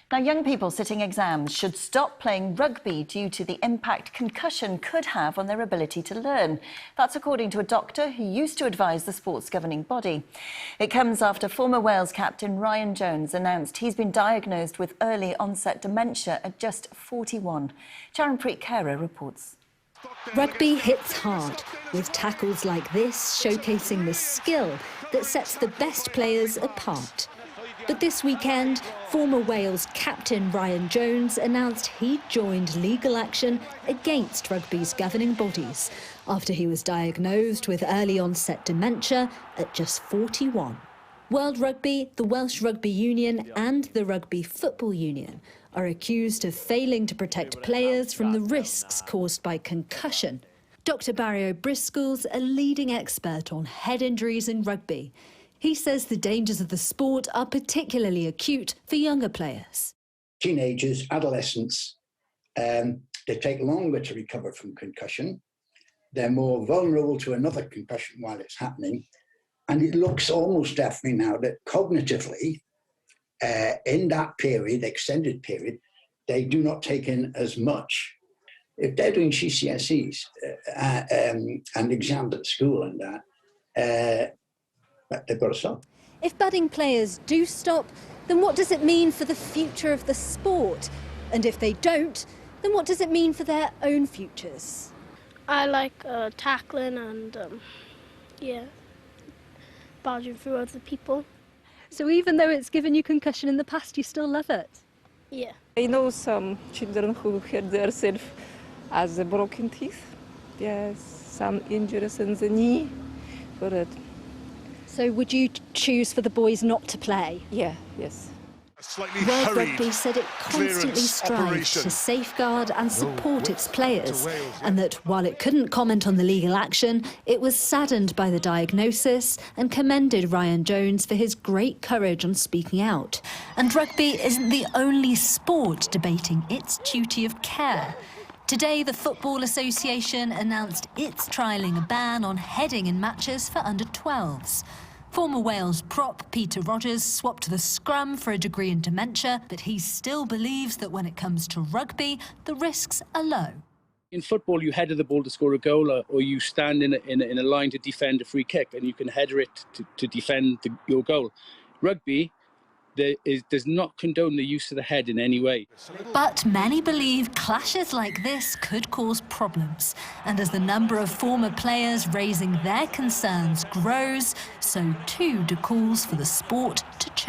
Now, young people sitting exams should stop playing rugby due to the impact concussion could have on their ability to learn. That's according to a doctor who used to advise the sport's governing body. It comes after former Wales captain Ryan Jones announced he's been diagnosed with early onset dementia at just 41. Charanpreet Khera reports. Rugby hits hard, with tackles like this showcasing the skill that sets the best players apart. But this weekend, former Wales captain Ryan Jones announced he'd joined legal action against rugby's governing bodies after he was diagnosed with early onset dementia at just 41. World Rugby, the Welsh Rugby Union and the Rugby Football Union are accused of failing to protect players from the risks caused by concussion. Dr Barry O'Briscoll's a leading expert on head injuries in rugby. He says the dangers of the sport are particularly acute for younger players. Teenagers, adolescents, they take longer to recover from concussion. They're more vulnerable to another concussion while it's happening. And it looks almost definitely now that cognitively, in that period, extended period, they do not take in as much. If they're doing GCSEs and exams at school and that, they've got to stop. If budding players do stop, then what does it mean for the future of the sport? And if they don't, then what does it mean for their own futures? I like tackling and, barging through other people. So even though it's given you concussion in the past, you still love it? Yeah. I know some children who hurt themselves as a broken teeth. Yes, some injuries in the knee for it. So would you choose for the boys not to play? Yeah, yes. World Rugby said it constantly strives to safeguard and support its players, and that while it couldn't comment on the legal action, it was saddened by the diagnosis and commended Ryan Jones for his great courage on speaking out. And rugby isn't the only sport debating its duty of care. Today, the Football Association announced it's trialling a ban on heading in matches for under-12s. Former Wales prop Peter Rogers swapped the scrum for a degree in dementia, but he still believes that when it comes to rugby, the risks are low. In football, you header the ball to score a goal, or you stand in a line to defend a free kick, and you can header it to defend your goal. Rugby does not condone the use of the head in any way. But many believe clashes like this could cause problems. And as the number of former players raising their concerns grows, so too do calls for the sport to change.